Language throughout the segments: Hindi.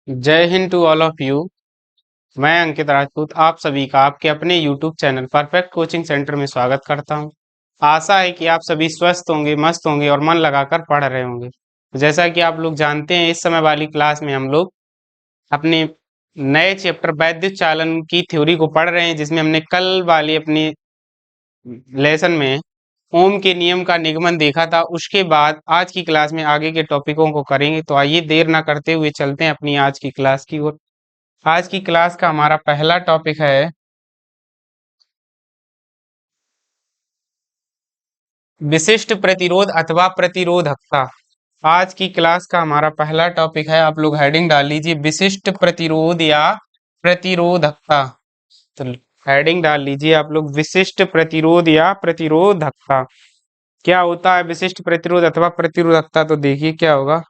जय Hind to all of you. मैं अंकित राजपूत आप सभी का आपके अपने YouTube channel perfect coaching centre में स्वागत करता हूं। आशा है कि आप सभी स्वस्थ होंगे, मस्त होंगे और मन लगाकर पढ़ रहे होंगे। जैसा कि आप लोग जानते हैं, इस समय वाली क्लास में हम लोग अपने नए चैप्टर वैद्युत चालन की थ्योरी को पढ़ रहे हैं, जिसमें हमने कल वाली अपनी लेसन में ओम के नियम का निगमन देखा था। उसके बाद आज की क्लास में आगे के टॉपिकों को करेंगे। तो आइए देर ना करते हुए चलते हैं अपनी आज की क्लास की ओर। आज की क्लास का हमारा पहला टॉपिक है विशिष्ट प्रतिरोध अथवा प्रतिरोधकता। आज की क्लास का हमारा पहला टॉपिक है, आप लोग हेडिंग डाल लीजिए, विशिष्ट प्रतिरोध या प्रतिरोधकता। तो हेडिंग डाल लीजिए आप लोग, विशिष्ट प्रतिरोध या प्रतिरोधकता। क्या होता है विशिष्ट प्रतिरोध अथवा प्रतिरोधकता? तो देखिए क्या होगा,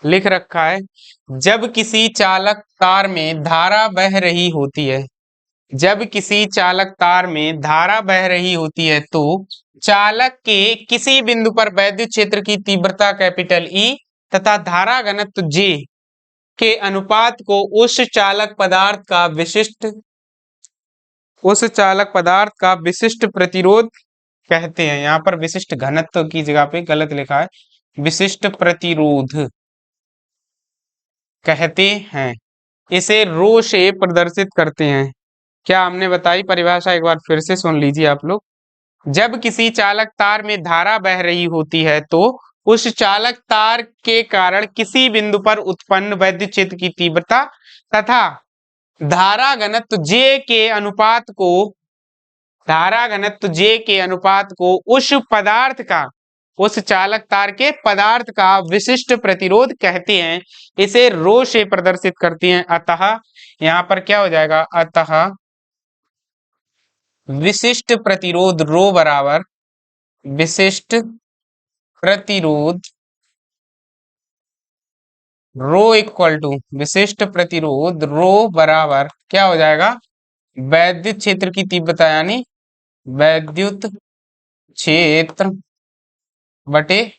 लिख रखा है, जब किसी चालक तार में धारा बह रही होती है, जब किसी चालक तार में धारा बह रही होती है तो चालक के किसी बिंदु पर वैद्युत क्षेत्र की तीव्रता कैपिटल ई तथा धारा घनत्व जे के अनुपात को उस चालक पदार्थ का विशिष्ट प्रतिरोध कहते हैं। यहाँ पर विशिष्ट घनत्व की जगह पे गलत लिखा है, विशिष्ट प्रतिरोध कहते हैं। इसे रो से प्रदर्शित करते हैं। क्या हमने बताई परिभाषा, एक बार फिर से सुन लीजिए आप लोग। जब किसी चालक तार में धारा बह रही होती है तो उस चालक तार के कारण किसी बिंदु पर उत्पन्न वैद्युत क्षेत्र की तीव्रता तथा धारा घनत्व जे के अनुपात को उस चालक तार के पदार्थ का विशिष्ट प्रतिरोध कहते हैं। इसे रो से प्रदर्शित करते हैं। अतः यहाँ पर क्या हो जाएगा, अतः विशिष्ट प्रतिरोध रो बराबर विशिष्ट प्रतिरोध रो इक्वल टू विशिष्ट प्रतिरोध रो बराबर क्या हो जाएगा, वैद्युत क्षेत्र की तीव्रता, यानी वैद्युत क्षेत्र बटे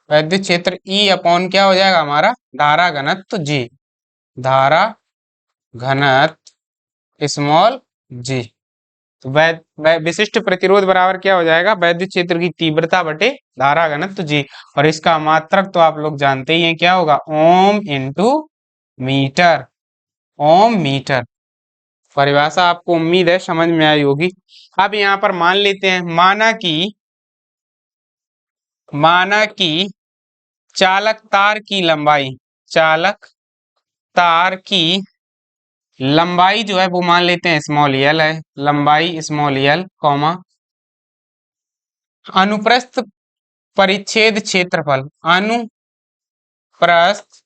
वैद्युत क्षेत्र ई अपॉन क्या हो जाएगा हमारा, धारा घनत्व जी, धारा घनत्व स्मॉल जी। तो विशिष्ट प्रतिरोध बराबर क्या हो जाएगा, वैद्युत क्षेत्र की तीव्रता बटे धारा घनत्व जी। और इसका मात्रक तो आप लोग जानते ही हैं, क्या होगा, ओम इंटू मीटर, ओम मीटर। परिभाषा आपको उम्मीद है समझ में आई होगी। अब यहाँ पर मान लेते हैं, माना कि चालक तार की लंबाई जो है वो मान लेते हैं स्मॉल एल है, लंबाई स्मॉल एल, कॉमा अनुप्रस्थ परिच्छेद क्षेत्रफल, अनुप्रस्थ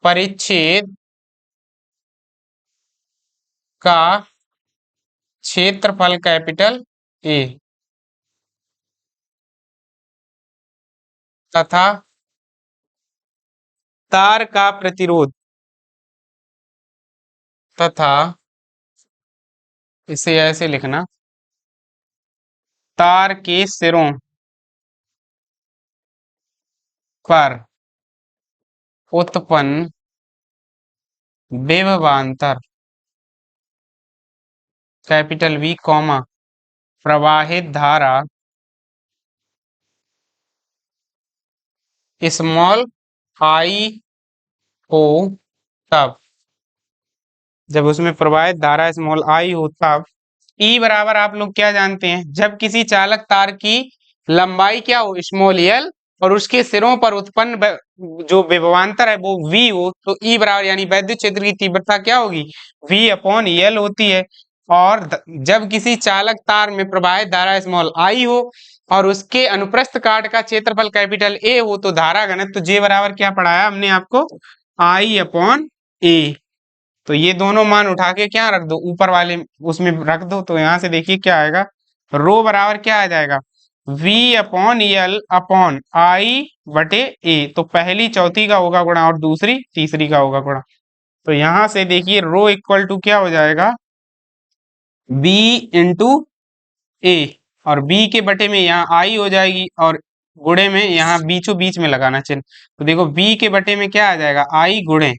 परिच्छेद का क्षेत्रफल कैपिटल ए तथा तार का प्रतिरोध तथा, इसे ऐसे लिखना, तार के सिरों पर उत्पन्न विभवांतर कैपिटल वी, कॉमा प्रवाहित धारा स्मॉल आई हो तब, जब उसमें प्रवाहित धारा स्मॉल आई हो तब ई बराबर आप लोग क्या जानते हैं, जब किसी चालक तार की लंबाई क्या हो, स्मॉल एल, और उसके सिरों पर उत्पन्न जो विभवांतर है वो वी हो, तो ई बराबर यानी वैद्युत क्षेत्र की तीव्रता क्या होगी, वी अपॉन एल होती है। और जब किसी चालक तार में प्रवाहित धारा स्मॉल आई हो और उसके अनुप्रस्थ काट का क्षेत्रफल कैपिटल ए हो, तो धारा घनत्व जे बराबर क्या पढ़ाया हमने आपको, आई अपॉन ए। तो ये दोनों मान उठा के क्या रख दो, ऊपर वाले उसमें रख दो, तो यहां से देखिए क्या आएगा, रो बराबर क्या आ जाएगा, v upon L upon I बटे ए। तो पहली चौथी का होगा गुणा और दूसरी तीसरी का होगा गुणा। तो यहां से देखिए रो इक्वल टू क्या हो जाएगा, b इंटू ए, और b के बटे में यहाँ आई हो जाएगी और गुणे में यहाँ बीचों बीच में लगाना चिन्ह। तो देखो बी के बटे में क्या आ जाएगा, आई गुणे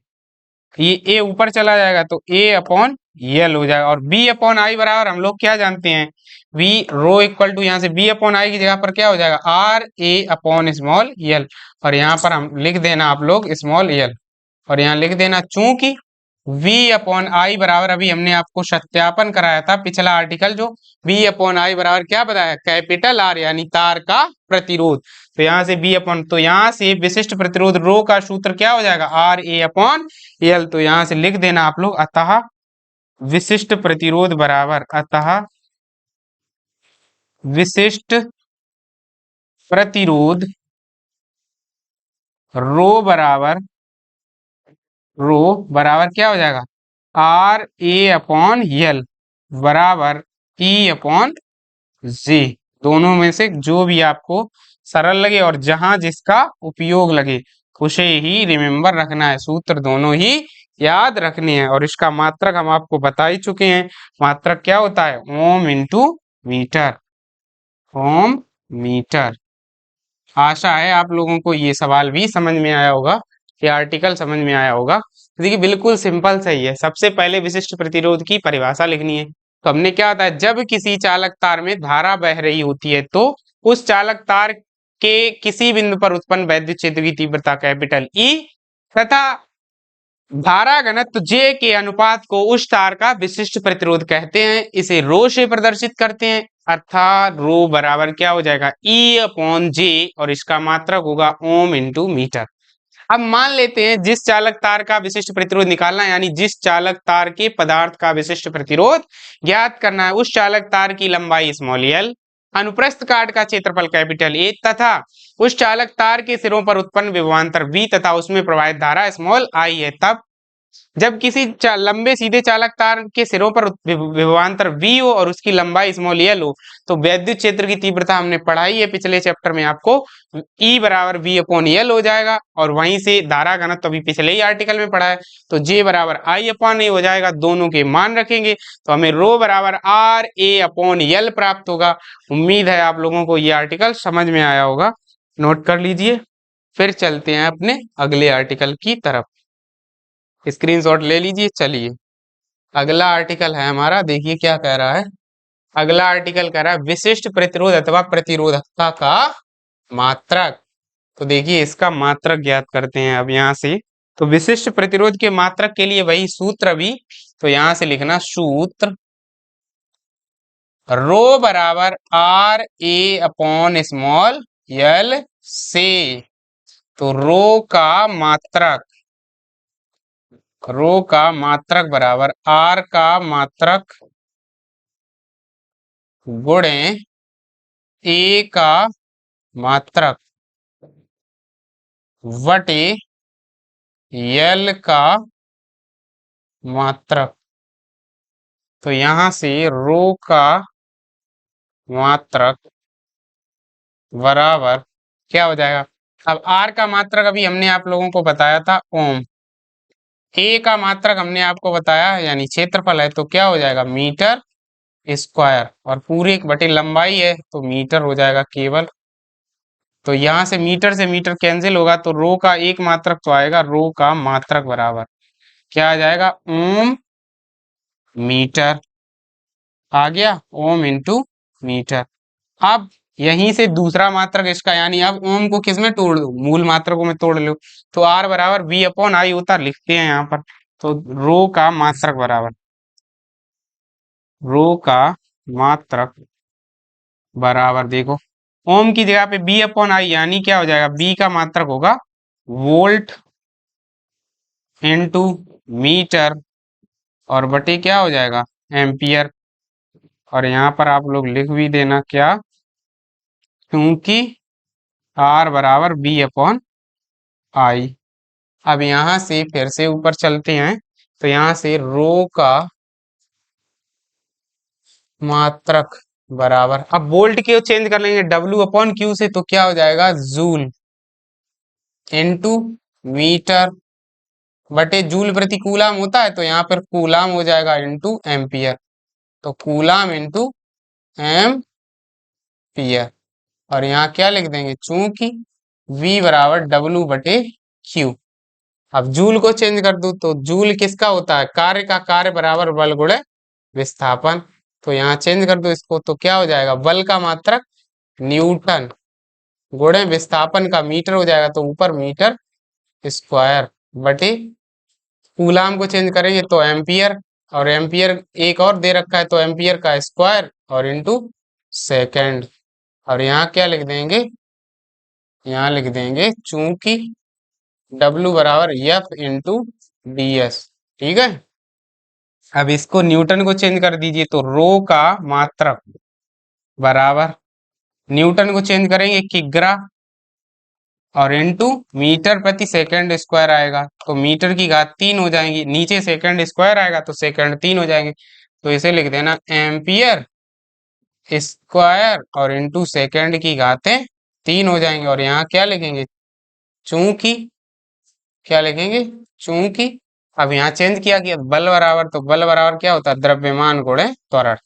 ये ए ऊपर चला जाएगा तो ए अपॉन यल हो जाएगा। और बी अपॉन आई बराबर हम लोग क्या जानते हैं, वी रो इक्वल टू यहाँ से बी अपॉन आई की जगह पर क्या हो जाएगा, आर ए अपॉन स्मॉल यल। और यहाँ पर हम लिख देना आप लोग स्मॉल यल, और यहाँ लिख देना चूंकि v अपॉन आई बराबर अभी हमने आपको सत्यापन कराया था पिछला आर्टिकल, जो v अपॉन आई बराबर क्या बताया, कैपिटल आर यानी तार का प्रतिरोध। तो यहाँ से b अपॉन, तो यहाँ से विशिष्ट प्रतिरोध रो का सूत्र क्या हो जाएगा, आर ए अपॉन एल। तो यहाँ से लिख देना आप लोग अतः विशिष्ट प्रतिरोध बराबर, अतः विशिष्ट प्रतिरोध रो बराबर, रो बराबर क्या हो जाएगा, आर ए अपॉन यल बराबर ई अपॉन जी। दोनों में से जो भी आपको सरल लगे और जहां जिसका उपयोग लगे उसे ही रिमेम्बर रखना है, सूत्र दोनों ही याद रखने हैं। और इसका मात्रक हम आपको बता ही चुके हैं, मात्रक क्या होता है, ओम इंटू मीटर, ओम मीटर। आशा है आप लोगों को ये सवाल भी समझ में आया होगा, ये आर्टिकल समझ में आया होगा। तो देखिए बिल्कुल सिंपल सही है। सबसे पहले विशिष्ट प्रतिरोध की परिभाषा लिखनी है। तो हमने क्या होता है, जब किसी चालक तार में धारा बह रही होती है तो उस चालक तार के किसी बिंदु पर उत्पन्न वैद्युत क्षेत्र की तीव्रता कैपिटल ई तथा धारा घनत्व जे के अनुपात को उस तार का विशिष्ट प्रतिरोध कहते हैं। इसे रो से प्रदर्शित करते हैं, अर्थात रो बराबर क्या हो जाएगा, ई अपॉन जे, और इसका मात्रक होगा ओम इंटू मीटर। अब मान लेते हैं जिस चालक तार का विशिष्ट प्रतिरोध निकालना है, यानी जिस चालक तार के पदार्थ का विशिष्ट प्रतिरोध ज्ञात करना है, उस चालक तार की लंबाई स्मॉल एल, अनुप्रस्थ काट का क्षेत्रफल कैपिटल ए तथा उस चालक तार के सिरों पर उत्पन्न विभवांतर v तथा उसमें प्रवाहित धारा स्मॉल आई है। तब जब किसी लंबे सीधे चालक तार के सिरों पर विभवांतर v हो और उसकी लंबाई स्मॉल एल हो, तो वैद्युत क्षेत्र की तीव्रता हमने पढ़ाई है पिछले चैप्टर में आपको, E बराबर v अपॉन एल हो जाएगा। और वहीं से धारा घनत्व तो अभी पिछले ही आर्टिकल में पढ़ा है, तो J बराबर I अपॉन ए हो जाएगा। दोनों के मान रखेंगे तो हमें रो बराबर आर ए अपॉन एल प्राप्त होगा। उम्मीद है आप लोगों को ये आर्टिकल समझ में आया होगा, नोट कर लीजिए। फिर चलते हैं अपने अगले आर्टिकल की तरफ, स्क्रीनशॉट ले लीजिए। चलिए अगला आर्टिकल है हमारा, देखिए क्या कह रहा है। अगला आर्टिकल कह रहा है विशिष्ट प्रतिरोध अथवा प्रतिरोधकता का मात्रक। तो देखिए इसका मात्रक ज्ञात करते हैं अब यहाँ से। तो विशिष्ट प्रतिरोध के मात्रक के लिए वही सूत्र भी, तो यहाँ से लिखना सूत्र रो बराबर R A upon small l से। तो रो का मात्रक बराबर आर का मात्रक गुणे ए का मात्रक वटे यल का मात्रक। तो यहां से रो का मात्रक बराबर क्या हो जाएगा, अब आर का मात्रक अभी हमने आप लोगों को बताया था ओम, ए का मात्रक हमने आपको बताया यानी क्षेत्रफल है, तो क्या हो जाएगा मीटर स्क्वायर, और पूरी एक बटे लंबाई है तो मीटर हो जाएगा केवल। तो यहां से मीटर कैंसिल होगा, तो रो का एक मात्रक तो आएगा, रो का मात्रक बराबर क्या आ जाएगा, ओम मीटर आ गया, ओम इंटू मीटर। अब यहीं से दूसरा मात्रक इसका, यानी अब ओम को किस में तोड़ दो, मूल मात्रकों में तोड़ लो। तो आर बराबर वी अपॉन आई होता, लिखते हैं यहाँ पर। तो रो का मात्रक बराबर, रो का मात्रक बराबर देखो ओम की जगह पे बी अपॉन आई, यानी क्या हो जाएगा, बी का मात्रक होगा वोल्ट इंटू मीटर, और बटे क्या हो जाएगा एम्पियर। और यहाँ पर आप लोग लिख भी देना क्या, क्योंकि आर बराबर बी अपॉन आई। अब यहां से फिर से ऊपर चलते हैं, तो यहां से रो का मात्रक बराबर, अब वोल्ट के चेंज कर लेंगे डब्ल्यू अपॉन क्यू से, तो क्या हो जाएगा जूल इनटू मीटर बटे जूल प्रति कूलाम होता है, तो यहाँ पर कूलाम हो जाएगा इनटू एम्पियर। तो कूलाम इनटू एम्पियर। और यहाँ क्या लिख देंगे, चूंकि V बराबर डब्लू बटे क्यू। अब जूल को चेंज कर दूं तो जूल किसका होता है, कार्य का कार्य बराबर बल गुणे विस्थापन। तो यहाँ चेंज कर दो इसको तो क्या हो जाएगा, बल का मात्रक न्यूटन गुणे विस्थापन का मीटर हो जाएगा, तो ऊपर मीटर स्क्वायर बटे कूलाम को चेंज करेंगे तो एम्पियर, और एम्पियर एक और दे रखा है तो एम्पियर का स्क्वायर और इंटू सेकेंड। और यहाँ क्या लिख देंगे, यहाँ लिख देंगे चूंकि W बराबर F इंटू डी एस। ठीक है, अब इसको न्यूटन को चेंज कर दीजिए तो रो का मात्रक बराबर न्यूटन को चेंज करेंगे किग्रा और इंटू मीटर प्रति सेकंड स्क्वायर आएगा, तो मीटर की घात 3 हो जाएंगी, नीचे सेकंड स्क्वायर आएगा तो सेकंड 3 हो जाएंगे, तो इसे लिख देना एम्पियर स्क्वायर और इंटू सेकंड की घातें 3 हो जाएंगे। और यहाँ क्या लिखेंगे, चूंकि क्या लिखेंगे, चूंकि अब यहाँ चेंज किया कि बल बराबर, तो बल बराबर क्या होता है, द्रव्यमान गुणे त्वरण।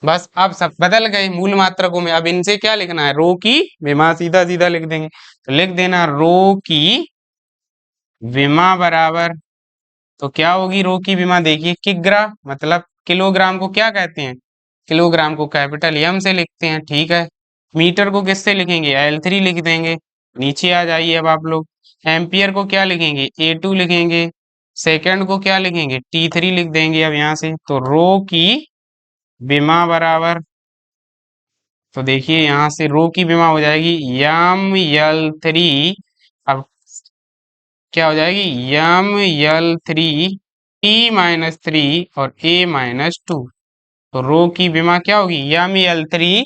बस अब सब बदल गए मूल मात्रकों में। अब इनसे क्या लिखना है, रो की विमा सीधा सीधा लिख देंगे, तो लिख देना रो की विमा बराबर, तो क्या होगी रो की विमा, देखिए किग्रा मतलब किलोग्राम को क्या कहते हैं, किलोग्राम को कैपिटल एम से लिखते हैं। ठीक है, मीटर को किससे लिखेंगे, L3 लिख देंगे। नीचे आ जाइए अब आप लोग, एम्पियर को क्या लिखेंगे, A2 लिखेंगे, सेकंड को क्या लिखेंगे, T3 लिख देंगे। अब यहाँ से तो रो की विमा बराबर, तो देखिए यहाँ से रो की विमा हो जाएगी M L3, अब क्या हो जाएगी ML3 T-3 और A-2, तो रो की विमा क्या होगी ML3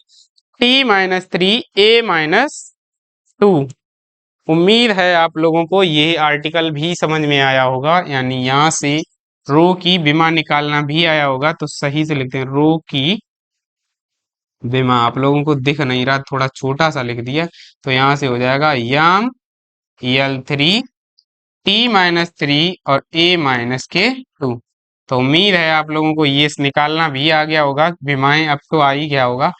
T-3 A-2। उम्मीद है आप लोगों को ये आर्टिकल भी समझ में आया होगा, यानी यहाँ से रो की विमा निकालना भी आया होगा। तो सही से लिखते हैं रो की विमा, आप लोगों को दिख नहीं रहा, थोड़ा छोटा सा लिख दिया, तो यहाँ से हो जाएगा ML3 T-3 और A-2। तो उम्मीद है आप लोगों को ये निकालना भी आ गया होगा, विमाएं अब तो आ ही गया होगा।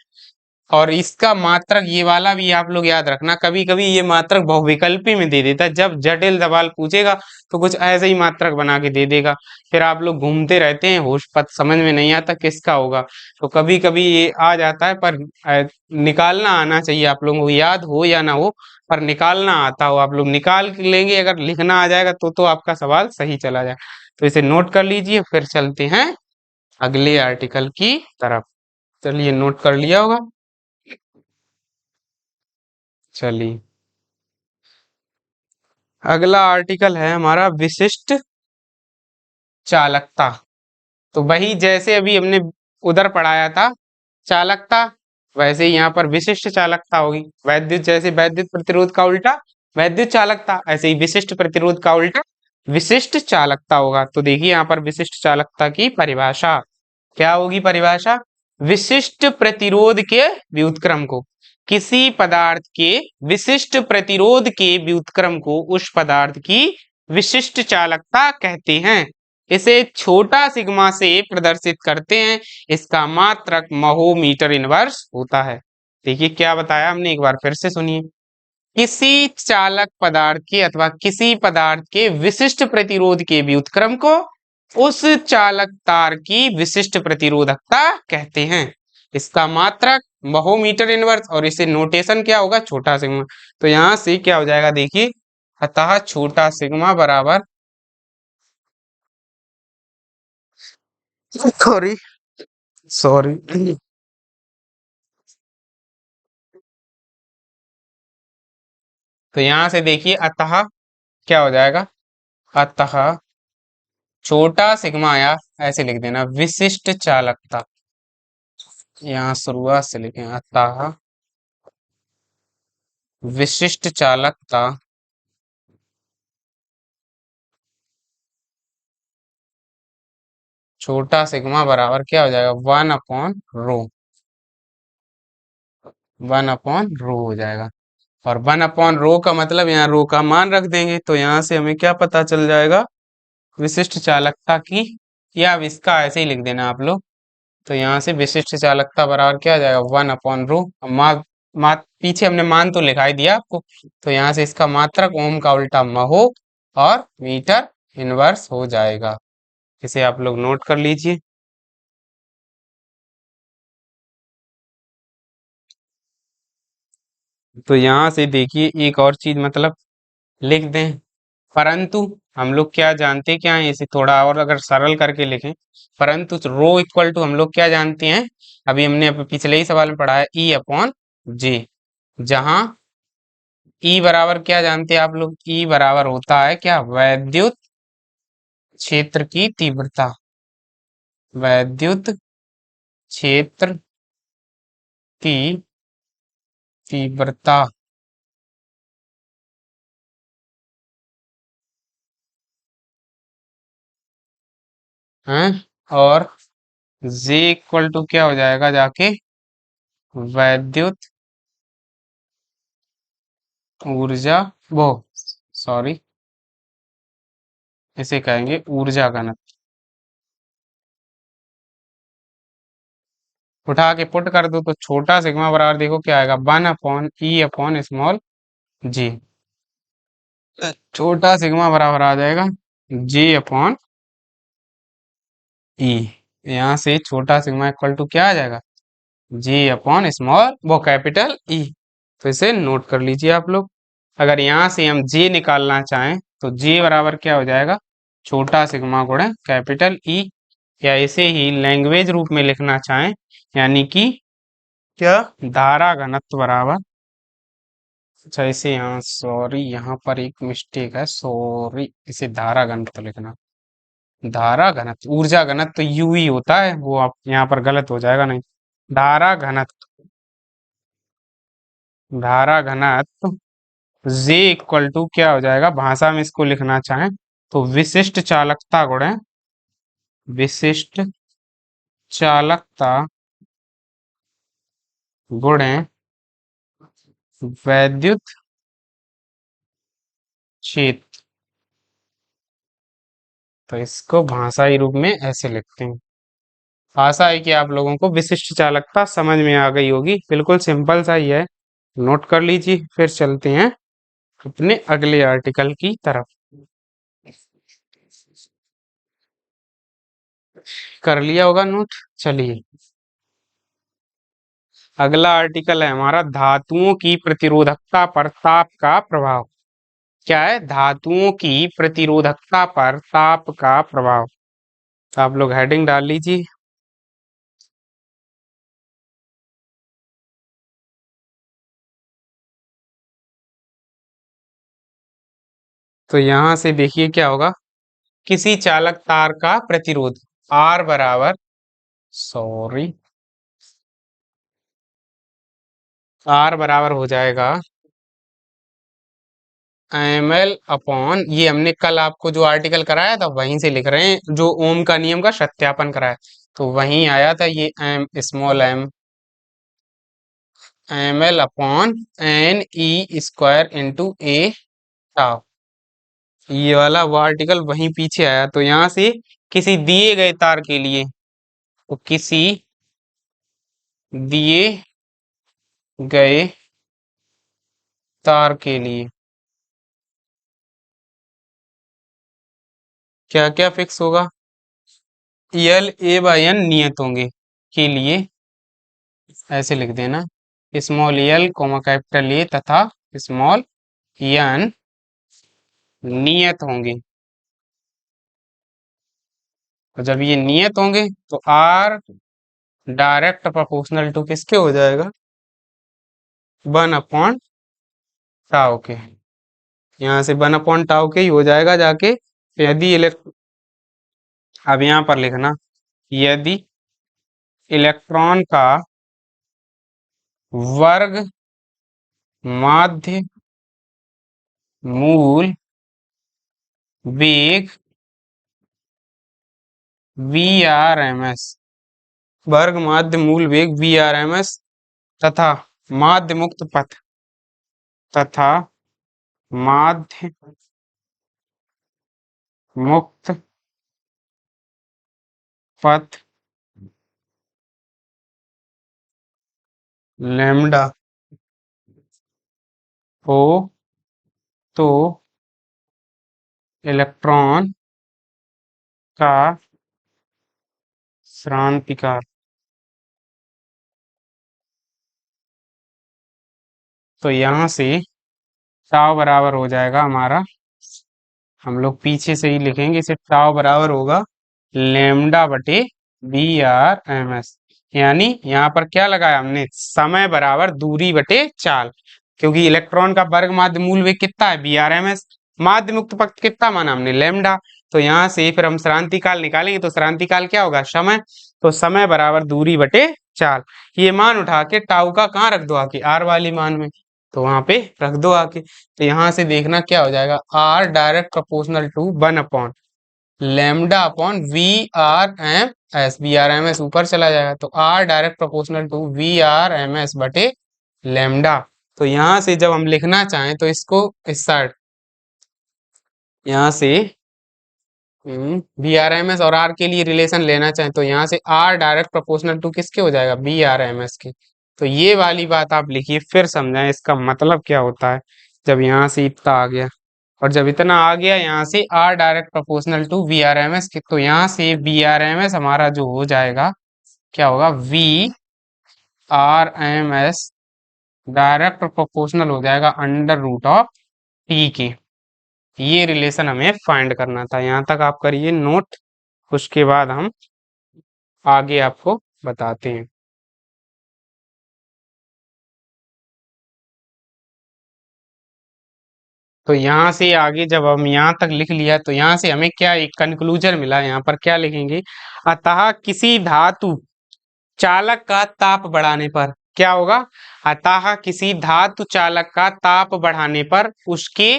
और इसका मात्रक ये वाला भी आप लोग याद रखना, कभी कभी ये मात्रक बहुविकल्पी में दे देता है, जब जटिल सवाल पूछेगा तो कुछ ऐसे ही मात्रक बना के दे देगा, फिर आप लोग घूमते रहते हैं, होश पत समझ में नहीं आता किसका होगा। तो कभी कभी ये आ जाता है, पर निकालना आना चाहिए आप लोगों को, याद हो या ना हो पर निकालना आता हो, आप लोग निकाल लेंगे, अगर लिखना आ जाएगा तो आपका सवाल सही चला जाए। तो इसे नोट कर लीजिए, फिर चलते हैं अगले आर्टिकल की तरफ। चलिए नोट कर लिया होगा, चलिए अगला आर्टिकल है हमारा विशिष्ट चालकता। तो वही जैसे अभी हमने उधर पढ़ाया था चालकता, वैसे ही यहाँ पर विशिष्ट चालकता होगी। वैद्युत, जैसे वैद्युत प्रतिरोध का उल्टा वैद्युत चालकता, ऐसे ही विशिष्ट प्रतिरोध का उल्टा विशिष्ट चालकता होगा। तो देखिए यहाँ पर विशिष्ट चालकता की परिभाषा क्या होगी, परिभाषा विशिष्ट प्रतिरोध के व्युत्क्रम को, किसी पदार्थ के विशिष्ट प्रतिरोध के व्युत्क्रम को उस पदार्थ की विशिष्ट चालकता कहते हैं। इसे छोटा सिग्मा से प्रदर्शित करते हैं, इसका मात्रक महो मीटर इनवर्स होता है। देखिए क्या बताया हमने, एक बार फिर से सुनिए, किसी चालक पदार्थ के अथवा किसी पदार्थ के विशिष्ट प्रतिरोध के व्युत्क्रम को उस चालक तार की विशिष्ट प्रतिरोधकता कहते हैं, इसका मात्रक महो मीटर इनवर्स, और इसे नोटेशन क्या होगा, छोटा सिग्मा। तो यहां से क्या हो जाएगा, देखिए अतः छोटा सिग्मा बराबर, सॉरी सॉरी, तो यहां से देखिए अतः क्या हो जाएगा, अतः छोटा सिग्मा, या ऐसे लिख देना विशिष्ट चालकता, यहाँ शुरुआत से लिखें अतः विशिष्ट चालकता छोटा सिग्मा बराबर क्या हो जाएगा, 1/रो, 1/रो हो जाएगा। और 1/रो का मतलब यहाँ रो का मान रख देंगे, तो यहाँ से हमें क्या पता चल जाएगा, विशिष्ट चालकता की, या अब इसका ऐसे ही लिख देना आप लोग। तो यहाँ से विशिष्ट चालकता बराबर क्या आ जाएगा, 1/रो। पीछे हमने मान तो लिखा ही दिया आपको, तो यहाँ से इसका मात्रक ओम का उल्टा महो और मीटर इनवर्स हो जाएगा। इसे आप लोग नोट कर लीजिए। तो यहाँ से देखिए एक और चीज मतलब लिख दें, परंतु हम लोग क्या जानते क्या है, इसे थोड़ा और अगर सरल करके लिखें, परंतु रो इक्वल टू हम लोग क्या जानते हैं, अभी हमने पिछले ही सवाल में पढ़ा है ई अपॉन जे, जहां ई बराबर क्या जानते हैं आप लोग, ई बराबर होता है क्या, वैद्युत क्षेत्र की तीव्रता, वैद्युत क्षेत्र की तीव्रता है, और जे इक्वल टू क्या हो जाएगा जाके, वैद्युत ऊर्जा, वो सॉरी, इसे कहेंगे ऊर्जा घनत्व। उठा के पुट कर दो तो छोटा सिग्मा बराबर देखो क्या आएगा, 1/E/स्मॉल जी। छोटा सिग्मा बराबर आ जाएगा J/E। यहाँ से छोटा सिग्मा इक्वल टू क्या आ जाएगा, J/स्मॉल वो कैपिटल E। तो इसे नोट कर लीजिए आप लोग। अगर यहाँ से हम J निकालना चाहें तो J बराबर क्या हो जाएगा, छोटा सिग्मा गुणा कैपिटल E, या इसे ही लैंग्वेज रूप में लिखना चाहें, यानी कि क्या, धारा घनत्व बराबर, अच्छा इसे यहाँ सॉरी यहाँ पर एक मिस्टेक है, सॉरी इसे धारा घनत्व लिखना, धारा घनत्व, ऊर्जा घनत्व तो यू ही होता है, वो आप यहाँ पर गलत हो जाएगा, नहीं, धारा घनत्व, धारा घनत्व जे इक्वल टू क्या हो जाएगा, भाषा में इसको लिखना चाहें तो विशिष्ट चालकता गुणे, विशिष्ट चालकता गुणे वैद्युत क्षेत्र। तो इसको भाषाई रूप में ऐसे लिखते हैं। आशा है कि आप लोगों को विशिष्ट चालकता समझ में आ गई होगी, बिल्कुल सिंपल सा ही है, नोट कर लीजिए। फिर चलते हैं अपने अगले आर्टिकल की तरफ। कर लिया होगा नोट, चलिए अगला आर्टिकल है हमारा धातुओं की प्रतिरोधकता पर ताप का प्रभाव। क्या है, धातुओं की प्रतिरोधकता पर ताप का प्रभाव। तो आप लोग हेडिंग डाल लीजिए। तो यहां से देखिए क्या होगा, किसी चालक तार का प्रतिरोध R बराबर, सॉरी R बराबर हो जाएगा ml/, ये हमने कल आपको जो आर्टिकल कराया था वहीं से लिख रहे हैं, जो ओम का नियम का सत्यापन कराया, तो वहीं आया था ये एम स्मॉल ml/n/e² इंटू ए टाउ, ये वाला वो आर्टिकल वहीं पीछे आया। तो यहाँ से किसी दिए गए तार के लिए, तो किसी दिए गए तार के लिए क्या क्या फिक्स होगा, यल A/n नियत होंगे, के लिए ऐसे लिख देना, small l comma capital A तथा स्मॉल एन नियत होंगे। और जब ये नियत होंगे तो आर डायरेक्ट प्रोपोर्शनल टू किसके हो जाएगा, 1/टाउ के। यहाँ से 1/टाउ के ही हो जाएगा जाके। यदि इलेक्ट, अब यहाँ पर लिखना, यदि इलेक्ट्रॉन का वर्ग माध्य मूल वेग VRMS, वर्ग माध्य मूल वेग VRMS तथा माध्य मुक्त पथ, तथा माध्य मुक्त पथ लैम्डा हो तो इलेक्ट्रॉन का क्रांतिकार। तो यहाँ से टाव बराबर हो जाएगा हमारा, हम लोग पीछे से ही लिखेंगे इसे, टाव बराबर होगा लेमडा बटे Vrms। यानी यहाँ पर क्या लगाया हमने, समय बराबर दूरी बटे चाल, क्योंकि इलेक्ट्रॉन का वर्ग माध्य मूल वेग कितना है Vrms, माध्य मुक्त पथ कितना माना हमने लेमडा। तो यहाँ से फिर हम श्रांति काल निकालेंगे, तो श्रांति काल क्या होगा, समय। तो समय बराबर दूरी बटे चाल, ये मान उठा के टाउ का कहाँ रख दो, आके आर वाली मान में, तो वहां पे रख दो आके। तो यहाँ से देखना क्या हो जाएगा, R direct proportional to 1 upon lambda upon Vrms। Vrms ऊपर चला जाएगा, तो R direct proportional to Vrms बटे लेमडा। तो यहाँ से जब हम लिखना चाहें तो इसको इस साइड, यहाँ से Vrms और आर के लिए रिलेशन लेना चाहें तो यहाँ से आर डायरेक्ट प्रोपोर्शनल टू किसके हो जाएगा, Vrms के। तो ये वाली बात आप लिखिए, फिर समझाएं इसका मतलब क्या होता है। जब यहाँ से इतना आ गया, और जब इतना आ गया यहाँ से R direct proportional to Vrms के, तो यहाँ से Vrms हमारा जो हो जाएगा, क्या होगा, Vrms डायरेक्ट प्रोपोर्शनल हो जाएगा अंडर रूट ऑफ टी के। ये रिलेशन हमें फाइंड करना था, यहाँ तक आप करिए नोट, उसके बाद हम आगे आपको बताते हैं। तो यहाँ से आगे जब हम यहाँ तक लिख लिया, तो यहाँ से हमें क्या एक कंक्लूजन मिला, यहाँ पर क्या लिखेंगे, अतः किसी धातु चालक का ताप बढ़ाने पर क्या होगा, अतः किसी धातु चालक का ताप बढ़ाने पर उसके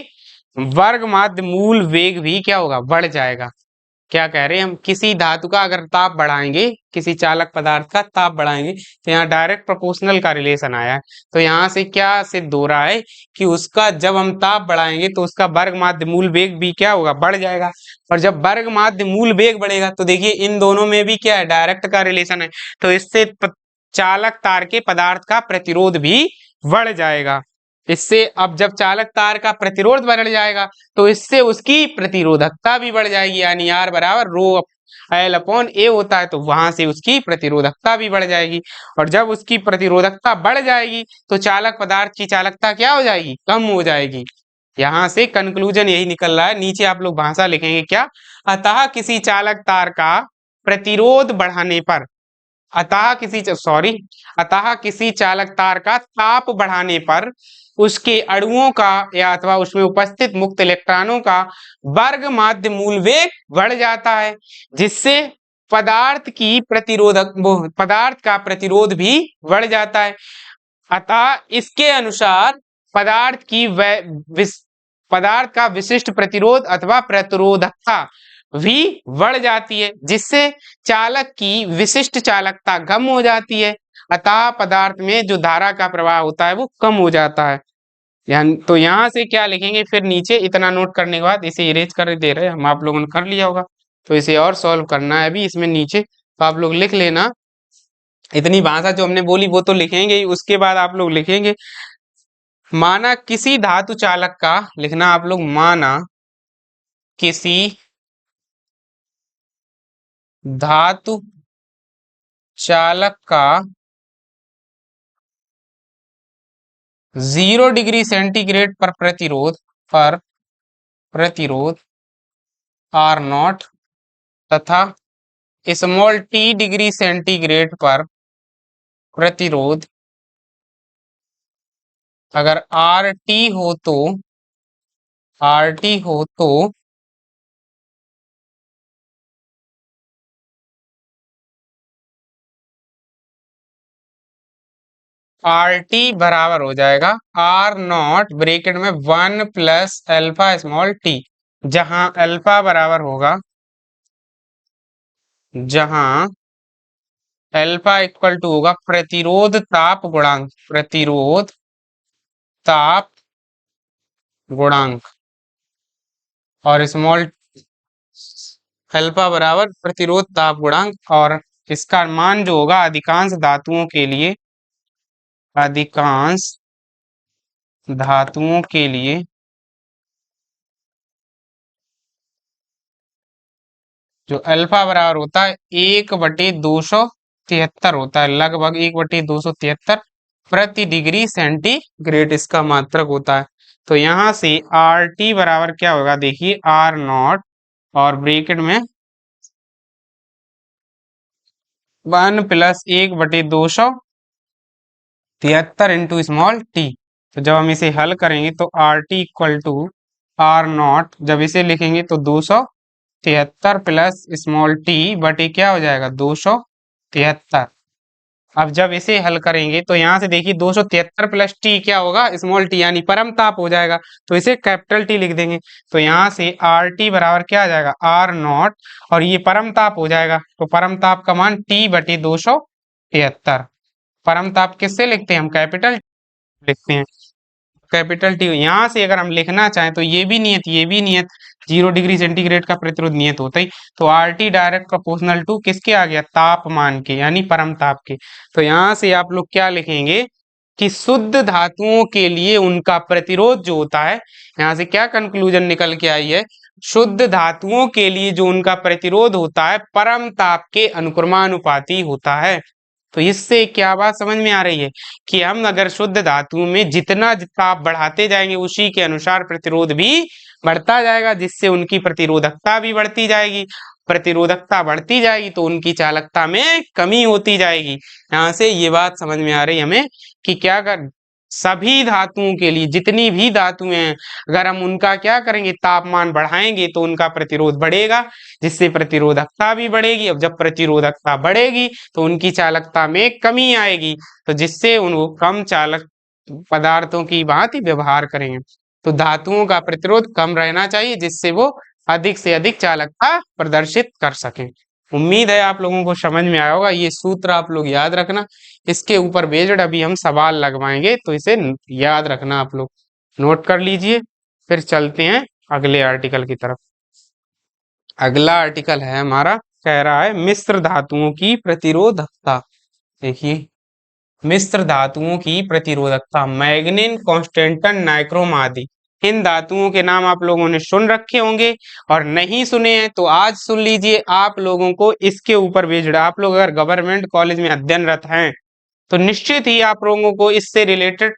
वर्ग माध्य मूल वेग भी क्या होगा, बढ़ जाएगा। क्या कह रहे हैं हम, किसी धातु का अगर ताप बढ़ाएंगे, किसी चालक पदार्थ का ताप बढ़ाएंगे, तो यहाँ डायरेक्ट प्रोपोर्शनल का रिलेशन आया है। तो यहाँ से क्या सिद्ध हो रहा है कि उसका जब हम ताप बढ़ाएंगे तो उसका वर्ग माध्य मूल वेग भी क्या होगा, बढ़ जाएगा। और जब वर्ग माध्य मूल वेग बढ़ेगा तो देखिए इन दोनों में भी क्या है, डायरेक्ट का रिलेशन है। तो इससे चालक तार के पदार्थ का प्रतिरोध भी बढ़ जाएगा। इससे अब जब चालक तार का प्रतिरोध बढ़ जाएगा तो इससे उसकी प्रतिरोधकता भी बढ़ जाएगी, यानी आर बराबर रो एल अपॉन ए होता है, तो वहां से उसकी प्रतिरोधकता भी बढ़ जाएगी। और जब उसकी प्रतिरोधकता बढ़ जाएगी तो चालक पदार्थ की चालकता क्या हो जाएगी, कम हो जाएगी। यहाँ से कंक्लूजन यही निकल रहा है। नीचे आप लोग भाषा लिखेंगे क्या, अतः किसी चालक तार का प्रतिरोध बढ़ाने पर, अतः किसी चालक तार का ताप बढ़ाने पर उसके अणुओं का या अथवा उसमें उपस्थित मुक्त इलेक्ट्रॉनों का वर्ग माध्य मूल वेग बढ़ जाता है, जिससे पदार्थ का प्रतिरोध भी बढ़ जाता है। अतः इसके अनुसार पदार्थ का विशिष्ट प्रतिरोध अथवा प्रतिरोधकता भी बढ़ जाती है, जिससे चालक की विशिष्ट चालकता कम हो जाती है। अतः पदार्थ में जो धारा का प्रवाह होता है वो कम हो जाता है। तो यहाँ से क्या लिखेंगे, फिर नीचे इतना नोट करने के बाद इसे इरेज कर दे रहे हैं हम, आप लोगों ने कर लिया होगा, तो इसे और सॉल्व करना है अभी इसमें नीचे, तो आप लोग लिख लेना। इतनी भाषा जो हमने बोली वो तो लिखेंगे ही, उसके बाद आप लोग लिखेंगे माना किसी धातु चालक का, लिखना आप लोग, माना किसी धातु चालक का 0 डिग्री सेंटीग्रेड पर प्रतिरोध आर नॉट तथा स्मॉल टी डिग्री सेंटीग्रेड पर प्रतिरोध अगर आर टी हो तो आर टी बराबर हो जाएगा आर नॉट ब्रैकेट में 1 प्लस अल्फा स्मॉल टी, जहां अल्फा बराबर होगा, जहां अल्फा इक्वल टू होगा प्रतिरोध ताप गुणांक, प्रतिरोध ताप गुणांक, और स्मॉल अल्फा बराबर प्रतिरोध ताप गुणांक। और इसका मान जो होगा अधिकांश धातुओं के लिए, अधिकांश धातुओं के लिए जो अल्फा बराबर होता है 1/273 होता है, लगभग 1/273 प्रति डिग्री सेंटीग्रेड इसका मात्रक होता है। तो यहाँ से आर टी बराबर क्या होगा, देखिए आर नॉट और ब्रैकेट में 1 + 1/273 इंटू स्मॉल टी। तो जब हम इसे हल करेंगे तो R T equal to R naught, जब इसे लिखेंगे तो 273 प्लस स्मॉल टी बटे क्या हो जाएगा 273। अब जब इसे हल करेंगे तो यहाँ से देखिए 273 प्लस टी क्या होगा, स्मॉल टी यानी परम ताप हो जाएगा, तो इसे कैपिटल टी लिख देंगे। तो यहाँ से आर टी बराबर क्या आ जाएगा आर नॉट, और ये परम ताप हो जाएगा, तो परम ताप का मान टी बटे 273। परम ताप किससे लिखते हैं हम, कैपिटल लिखते हैं। कैपिटल टी यहाँ से अगर हम लिखना चाहें तो ये भी नियत 0 डिग्री सेंटीग्रेड का प्रतिरोध नियत होता ही, तो R T direct proportional to किसके आ गया, तापमान के यानी परम ताप के। तो यहाँ से आप लोग क्या लिखेंगे कि शुद्ध धातुओं के लिए उनका प्रतिरोध जो होता है, यहाँ से क्या कंक्लूजन निकल के आई है, शुद्ध धातुओं के लिए जो उनका प्रतिरोध होता है परम ताप के अनुक्रमानुपाती होता है। तो इससे क्या बात समझ में आ रही है कि हम अगर शुद्ध धातु में जितना ताप बढ़ाते जाएंगे उसी के अनुसार प्रतिरोध भी बढ़ता जाएगा, जिससे उनकी प्रतिरोधकता भी बढ़ती जाएगी। प्रतिरोधकता बढ़ती जाएगी तो उनकी चालकता में कमी होती जाएगी। यहाँ से ये बात समझ में आ रही हमें कि क्या कर सभी धातुओं के लिए जितनी भी धातुएं हैं, अगर हम उनका क्या करेंगे तापमान बढ़ाएंगे तो उनका प्रतिरोध बढ़ेगा, जिससे प्रतिरोधकता भी बढ़ेगी। अब जब प्रतिरोधकता बढ़ेगी तो उनकी चालकता में कमी आएगी, तो जिससे उनको कम चालक पदार्थों की भांति व्यवहार करेंगे। तो धातुओं का प्रतिरोध कम रहना चाहिए, जिससे वो अधिक से अधिक चालकता प्रदर्शित कर सकें। उम्मीद है आप लोगों को समझ में आया होगा, ये सूत्र आप लोग याद रखना। इसके ऊपर बेस्ड अभी हम सवाल लगवाएंगे, तो इसे याद रखना, आप लोग नोट कर लीजिए। फिर चलते हैं अगले आर्टिकल की तरफ। अगला आर्टिकल है हमारा, कह रहा है मिश्र धातुओं की प्रतिरोधकता। देखिए मिश्र धातुओं की प्रतिरोधकता, मैग्नीन, कांस्टेंटन, नाइक्रोम आदि। इन धातुओं के नाम आप लोगों ने सुन रखे होंगे, और नहीं सुने हैं तो आज सुन लीजिए। आप लोगों को इसके ऊपर बेस्ड, आप लोग अगर गवर्नमेंट कॉलेज में अध्ययनरत हैं तो निश्चित ही आप लोगों को इससे रिलेटेड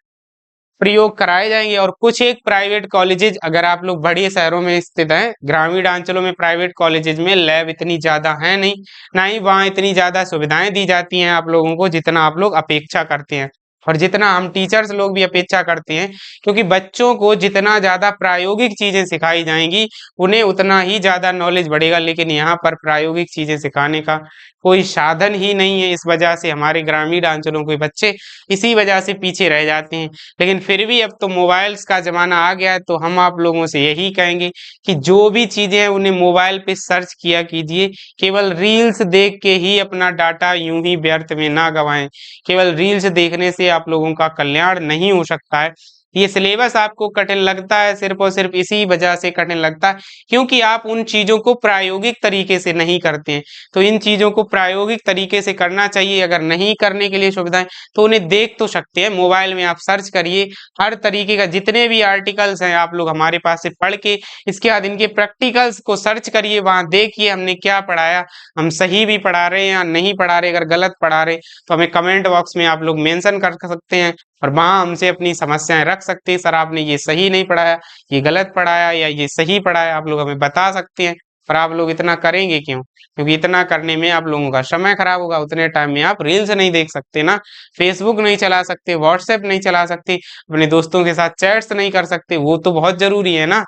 प्रयोग कराए जाएंगे। और कुछ एक प्राइवेट कॉलेजेज, अगर आप लोग बड़े शहरों में स्थित हैं, ग्रामीण अंचलों में प्राइवेट कॉलेजेज में लैब इतनी ज्यादा है नहीं, ना ही वहाँ इतनी ज्यादा सुविधाएं दी जाती हैं आप लोगों को जितना आप लोग अपेक्षा करते हैं, और जितना हम टीचर्स लोग भी अपेक्षा करते हैं। क्योंकि बच्चों को जितना ज्यादा प्रायोगिक चीजें सिखाई जाएंगी उन्हें उतना ही ज्यादा नॉलेज बढ़ेगा, लेकिन यहाँ पर प्रायोगिक चीजें सिखाने का कोई साधन ही नहीं है। इस वजह से हमारे ग्रामीण अंचलों के बच्चे इसी वजह से पीछे रह जाते हैं। लेकिन फिर भी अब तो मोबाइल्स का जमाना आ गया है, तो हम आप लोगों से यही कहेंगे कि जो भी चीजें हैं उन्हें मोबाइल पे सर्च किया कीजिए। केवल रील्स देख के ही अपना डाटा यूं ही व्यर्थ में ना गवाएं। केवल रील्स देखने से आप लोगों का कल्याण नहीं हो सकता है। ये सिलेबस आपको कठिन लगता है सिर्फ और सिर्फ इसी वजह से कठिन लगता है क्योंकि आप उन चीजों को प्रायोगिक तरीके से नहीं करते हैं। तो इन चीजों को प्रायोगिक तरीके से करना चाहिए। अगर नहीं करने के लिए सुविधाएं तो उन्हें देख तो सकते हैं, मोबाइल में आप सर्च करिए, हर तरीके का जितने भी आर्टिकल्स हैं आप लोग हमारे पास से पढ़ के इसके बाद इनके प्रैक्टिकल्स को सर्च करिए, वहां देखिए हमने क्या पढ़ाया, हम सही भी पढ़ा रहे हैं या नहीं पढ़ा रहे। अगर गलत पढ़ा रहे तो हमें कमेंट बॉक्स में आप लोग मेंशन कर सकते हैं, और वहां हमसे अपनी समस्याएं रख सकते हैं। सर आपने ये सही नहीं पढ़ाया, ये गलत पढ़ाया, या ये सही पढ़ाया, आप लोग हमें बता सकते हैं। पर आप लोग इतना करेंगे क्यों? क्योंकि इतना करने में आप लोगों का समय खराब होगा। उतने टाइम में आप रील्स नहीं देख सकते ना, फेसबुक नहीं चला सकते, व्हाट्सएप नहीं चला सकते, अपने दोस्तों के साथ चैट्स नहीं कर सकते, वो तो बहुत जरूरी है ना।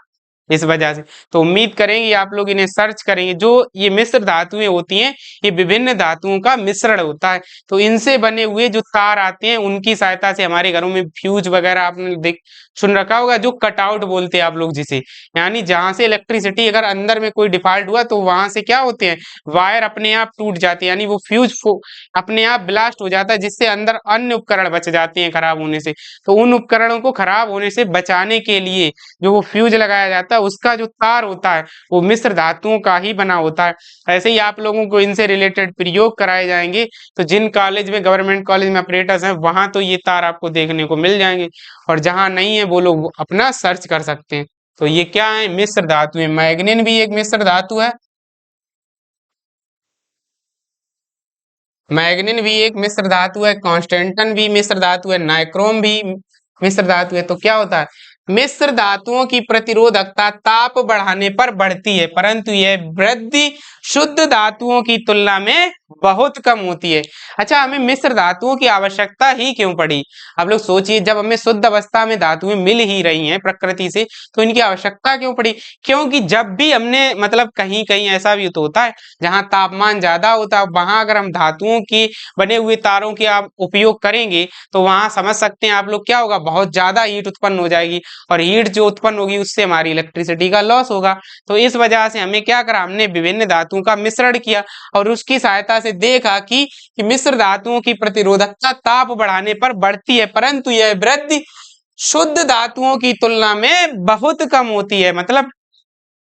इस वजह से तो उम्मीद करेंगे आप लोग इन्हें सर्च करेंगे। जो ये मिश्र धातुएं होती हैं ये विभिन्न धातुओं का मिश्रण होता है, तो इनसे बने हुए जो तार आते हैं उनकी सहायता से हमारे घरों में फ्यूज वगैरह आपने देख सुन रखा होगा, जो कटआउट बोलते हैं आप लोग जिसे, यानी जहां से इलेक्ट्रिसिटी अगर अंदर में कोई डिफॉल्ट हुआ तो वहां से क्या होते हैं, वायर अपने आप टूट जाते हैं, यानी वो फ्यूज अपने आप ब्लास्ट हो जाता है, जिससे अंदर अन्य उपकरण बच जाते हैं खराब होने से। तो उन उपकरणों को खराब होने से बचाने के लिए जो वो फ्यूज लगाया जाता है उसका जो तार होता है वो मिश्र धातुओं का ही बना होता है। ऐसे ही आप लोगों को इनसे रिलेटेड प्रयोग कराए जाएंगे, तो जिन कॉलेज में, गवर्नमेंट कॉलेज में ऑपरेटर्स हैं, वहां तो ये तार आपको देखने को मिल जाएंगे, और जहां नहीं है वो लोग अपना सर्च कर सकते हैं। तो ये क्या है, मिश्र धातु है। मैग्नीन भी एक मिश्र धातु है, मैग्नीन भी एक मिश्र धातु है, कांस्टेंटन भी मिश्र धातु है, नाइक्रोम भी मिश्र धातु है। तो क्या होता है, मिश्र धातुओं की प्रतिरोधकता ताप बढ़ाने पर बढ़ती है, परंतु यह वृद्धि शुद्ध धातुओं की तुलना में बहुत कम होती है। अच्छा, हमें मिश्र धातुओं की आवश्यकता ही क्यों पड़ी? आप लोग सोचिए, जब हमें शुद्ध अवस्था में धातुएं मिल ही रही हैं प्रकृति से, तो इनकी आवश्यकता क्यों पड़ी? क्योंकि जब भी हमने मतलब कहीं कहीं ऐसा भी तो होता है जहां तापमान ज्यादा होता है, वहां अगर हम धातुओं की बने हुए तारों के आप उपयोग करेंगे, तो वहां समझ सकते हैं आप लोग क्या होगा, बहुत ज्यादा हीट उत्पन्न हो जाएगी, और हीट जो उत्पन्न होगी उससे हमारी इलेक्ट्रिसिटी का लॉस होगा। तो इस वजह से हमें क्या करा, हमने विभिन्न धातुओं का मिश्रण किया, और उसकी सहायता से देखा कि मिश्र धातुओं की प्रतिरोधकता ताप बढ़ाने पर बढ़ती है, परंतु यह वृद्धि शुद्ध धातुओं की तुलना में बहुत कम होती है। मतलब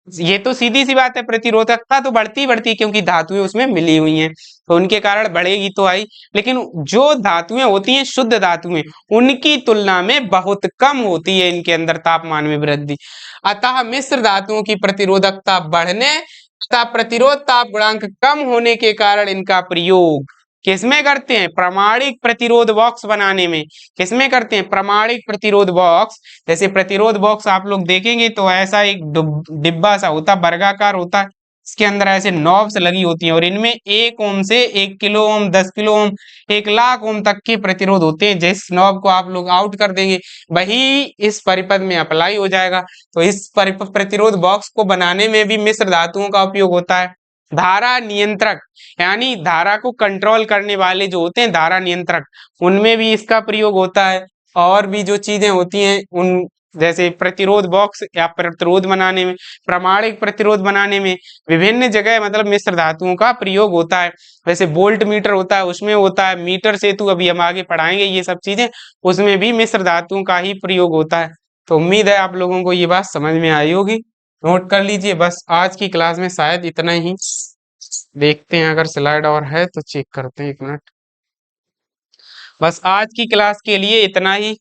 ये तो सीधी सी बात है, प्रतिरोधकता तो बढ़ती बढ़ती, क्योंकि धातुएं उसमें मिली हुई हैं, तो उनके कारण बढ़ेगी तो आई, लेकिन जो धातुएं होती हैं, शुद्ध धातुएं, उनकी तुलना में बहुत कम होती है इनके अंदर तापमान में वृद्धि। अतः मिश्र धातुओं की प्रतिरोधकता बढ़ने तथा प्रतिरोध ताप गुणांक कम होने के कारण इनका प्रयोग किसमें करते हैं, प्रामाणिक प्रतिरोध बॉक्स बनाने में। किसमें करते हैं, प्रामाणिक प्रतिरोध बॉक्स। जैसे प्रतिरोध बॉक्स आप लोग देखेंगे तो ऐसा एक डिब्बा सा होता है, वर्गाकार होता है, इसके अंदर ऐसे नॉब्स लगी होती हैं, और इनमें 1 ओम से 1 kilo ohm, 10 kilo ohm, 1 lakh ohm तक के प्रतिरोध होते हैं। जिस नॉब को आप लोग आउट कर देंगे, वही इस परिपथ में अप्लाई हो जाएगा। तो इस प्रतिरोध बॉक्स को बनाने में भी मिश्र धातुओं का उपयोग होता है। धारा नियंत्रक, यानी धारा को कंट्रोल करने वाले जो होते हैं धारा नियंत्रक, उनमें भी इसका प्रयोग होता है। और भी जो चीजें होती हैं उन, जैसे प्रतिरोध बॉक्स या प्रतिरोध बनाने में, प्रामाणिक प्रतिरोध बनाने में विभिन्न जगह मतलब मिश्र धातुओं का प्रयोग होता है। जैसे वोल्ट मीटर होता है, उसमें होता है, मीटर सेतु अभी हम आगे पढ़ाएंगे ये सब चीजें, उसमें भी मिश्र धातुओं का ही प्रयोग होता है। तो उम्मीद है आप लोगों को ये बात समझ में आई होगी, नोट कर लीजिए। बस आज की क्लास में शायद इतना ही, देखते हैं अगर स्लाइड और है तो चेक करते हैं, 1 मिनट। बस आज की क्लास के लिए इतना ही,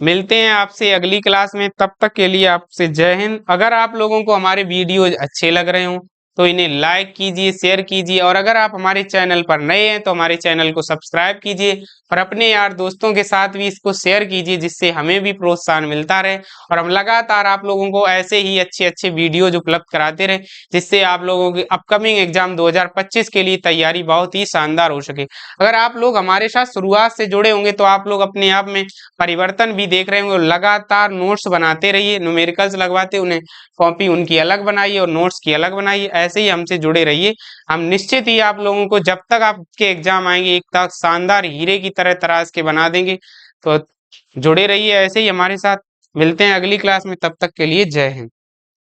मिलते हैं आपसे अगली क्लास में, तब तक के लिए आपसे जय हिंद। अगर आप लोगों को हमारे वीडियो अच्छे लग रहे हो तो इन्हें लाइक कीजिए, शेयर कीजिए, और अगर आप हमारे चैनल पर नए हैं तो हमारे चैनल को सब्सक्राइब कीजिए, और अपने यार दोस्तों के साथ भी इसको शेयर कीजिए, जिससे हमें भी प्रोत्साहन मिलता रहे, और हम लगातार आप लोगों को ऐसे ही अच्छे अच्छे वीडियोज उपलब्ध कराते रहे, जिससे आप लोगों की अपकमिंग एग्जाम 2025 के लिए तैयारी बहुत ही शानदार हो सके। अगर आप लोग हमारे साथ शुरुआत से जुड़े होंगे तो आप लोग अपने आप में परिवर्तन भी देख रहे होंगे। लगातार नोट्स बनाते रहिए, न्यूमेरिकल्स लगवाते, उन्हें कॉपी उनकी अलग बनाइए और नोट्स की अलग बनाइए, ऐसे ही हमसे जुड़े रहिए। हम निश्चित ही आप लोगों को जब तक आपके एग्जाम आएंगे एक तक शानदार हीरे की तरह तराश के बना देंगे। तो जुड़े रहिए ऐसे ही हमारे साथ, मिलते हैं अगली क्लास में, तब तक के लिए जय हिंद।